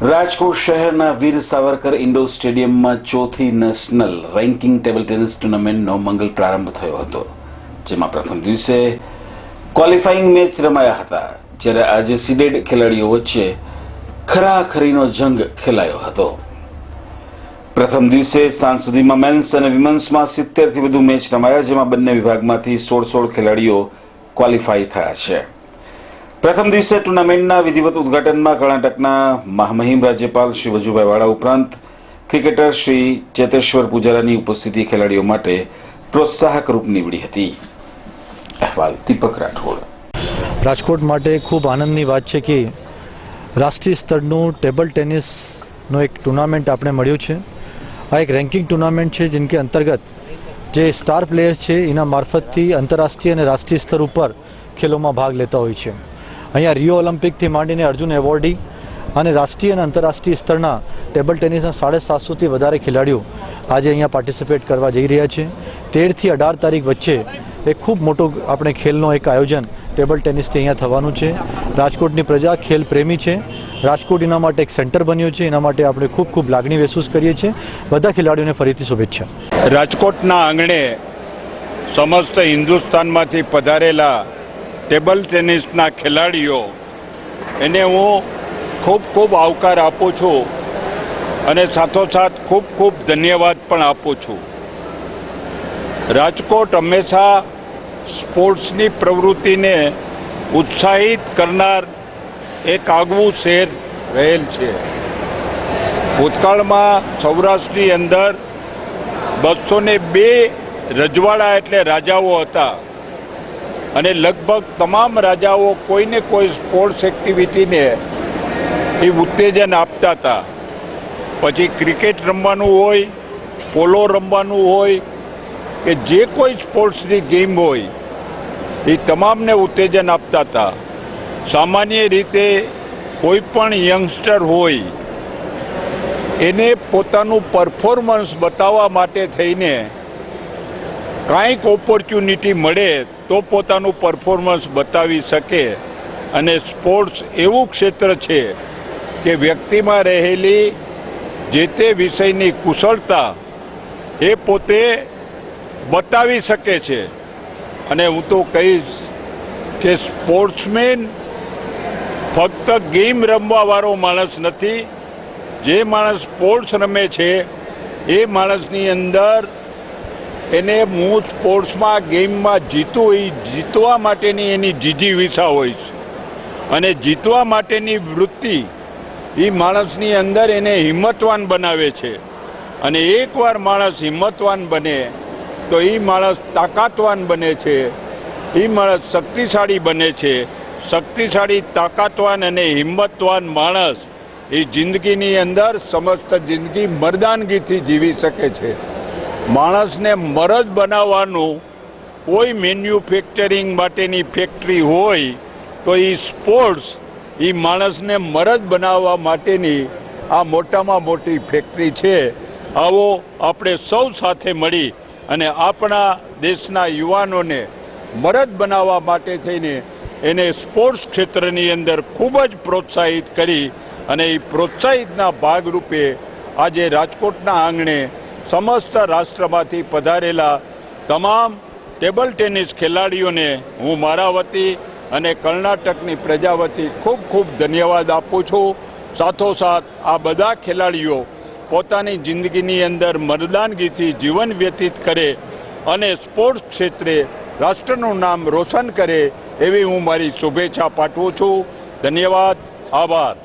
રાજકોટ શહેરના વીર સાવરકર ઇન્ડોર સ્ટેડિયમમાં ચોથી નેશનલ રેન્કિંગ ટેબલ ટેનિસ ટુર્નામેન્ટનો મંગલ પ્રારંભ થયો હતો, જેમાં પ્રથમ દિવસે ક્વોલિફાઇંગ મેચ રમાયા હતા, જ્યારે આજે સીડેડ ખેલાડીઓ વચ્ચે ખરાખરીનો જંગ ખેલાયો હતો. પ્રથમ દિવસે સાંજ સુધીમાં મેન્સ અને વિમેન્સમાં 70થી વધુ મેચ રમાયા, જેમાં બંને વિભાગમાંથી 16 ખેલાડીઓ ક્વોલિફાય થયા છે. પ્રથમ દિવસે ટુર્નામેન્ટના વિધિવત ઉદઘાટનમાં કર્ણાટકના મહામહિમ રાજ્યપાલ શ્રી વજુભાઈ વાળા ઉપરાંત ક્રિકેટર શ્રી ચેતેશ્વર પૂજારાની ઉપસ્થિતિ ખેલાડીઓ માટે પ્રોત્સાહક રૂપ નીવડી હતી. અહેવાલ દીપક રાઠોડ. રાજકોટ માટે ખૂબ આનંદની વાત છે કે રાષ્ટ્રીય સ્તરનું ટેબલ ટેનિસનો એક ટુર્નામેન્ટ આપણે મળ્યું છે. આ એક રેન્કિંગ ટુર્નામેન્ટ છે, જેનકે અંતર્ગત જે સ્ટાર પ્લેયર્સ છે એના મારફતથી આંતરરાષ્ટ્રીય અને રાષ્ટ્રીય સ્તર ઉપર ખેલોમાં ભાગ લેતા હોય છે. અહીંયા રિયો ઓલિમ્પિકથી માંડીને અર્જુન એવોર્ડી અને રાષ્ટ્રીય અને આંતરરાષ્ટ્રીય સ્તરના ટેબલ ટેનિસના 750થી વધારે ખેલાડીઓ આજે અહીંયા પાર્ટિસિપેટ કરવા જઈ રહ્યા છે. 13થી 18 તારીખ વચ્ચે એક ખૂબ મોટો આપણે ખેલનો એક આયોજન ટેબલ ટેનિસથી અહીંયા થવાનું છે. રાજકોટની પ્રજા ખેલ પ્રેમી છે. રાજકોટ એના માટે એક સેન્ટર બન્યું છે. એના માટે આપણે ખૂબ ખૂબ લાગણી મહેસૂસ કરીએ છીએ. બધા ખેલાડીઓને ફરીથી શુભેચ્છા. રાજકોટના આંગણે સમસ્ત હિન્દુસ્તાનમાંથી પધારેલા ટેબલ ટેનિસના ખેલાડીઓ એને હું ખૂબ ખૂબ આવકાર આપું છું અને સાથોસાથ ખૂબ ખૂબ ધન્યવાદ પણ આપું છું. રાજકોટ હંમેશા સ્પોર્ટ્સની પ્રવૃત્તિને ઉત્સાહિત કરનાર એક આગવું શહેર રહેલ છે. ભૂતકાળમાં સૌરાષ્ટ્રની અંદર 202 રજવાડા એટલે રાજાઓ હતા અને લગભગ તમામ રાજાઓ કોઈને કોઈ સ્પોર્ટ્સ એક્ટિવિટીને એ ઉત્તેજન આપતા હતા. પછી ક્રિકેટ રમવાનું હોય, પોલો રમવાનું હોય કે જે કોઈ સ્પોર્ટ્સની ગેમ હોય એ તમામને ઉત્તેજન આપતા હતા. સામાન્ય રીતે કોઈ પણ યંગસ્ટર હોય એને પોતાનું પરફોર્મન્સ બતાવવા માટે થઈને કાંઈક ઓપોર્ચ્યુનિટી મળે તો પોતાનું પરફોર્મન્સ બતાવી શકે. અને સ્પોર્ટ્સ એવું ક્ષેત્ર છે કે વ્યક્તિમાં રહેલી જે તે વિષયની કુશળતા એ પોતે બતાવી શકે છે. અને હું તો કહીશ કે સ્પોર્ટ્સમેન ફક્ત ગેમ રમવાવાળો માણસ નથી. જે માણસ સ્પોર્ટ્સ રમે છે એ માણસની અંદર એને હું સ્પોર્ટ્સમાં ગેમમાં જીતું એ જીતવા માટેની એની જીજીવિષા હોય છે. અને જીતવા માટેની વૃત્તિ એ માણસની અંદર એને હિંમતવાન બનાવે છે. અને એકવાર માણસ હિંમતવાન બને તો એ માણસ તાકાતવાન બને છે, એ માણસ શક્તિશાળી બને છે. શક્તિશાળી, તાકાતવાન અને હિંમતવાન માણસ એ જિંદગીની અંદર સમસ્ત જિંદગી મર્દાનગીથી જીવી શકે છે. માણસને મરદ બનાવવાનું કોઈ મેન્યુફેક્ચરિંગ માટેની ફેક્ટરી હોય તો એ સ્પોર્ટ્સ એ માણસને મરદ બનાવવા માટેની આ મોટામાં મોટી ફેક્ટરી છે. આવો આપણે સૌ સાથે મળી અને આપણા દેશના યુવાનોને મરદ બનાવવા માટે થઈને એને સ્પોર્ટ્સ ક્ષેત્રની અંદર ખૂબ જ પ્રોત્સાહિત કરી અને એ પ્રોત્સાહિતના ભાગરૂપે આજે રાજકોટના આંગણે સમસ્ત રાષ્ટ્રમાંથી પધારેલા તમામ ટેબલ ટેનિસ ખેલાડીઓને હું મારા વતી અને કર્ણાટકની પ્રજા વતી ખૂબ ખૂબ ધન્યવાદ આપું છું. સાથોસાથ આ બધા ખેલાડીઓ પોતાની જિંદગીની અંદર મર્દાનગીથી જીવન વ્યતીત કરે અને સ્પોર્ટ્સ ક્ષેત્રે રાષ્ટ્રનું નામ રોશન કરે એવી હું મારી શુભેચ્છા પાઠવું છું. ધન્યવાદ. આભાર.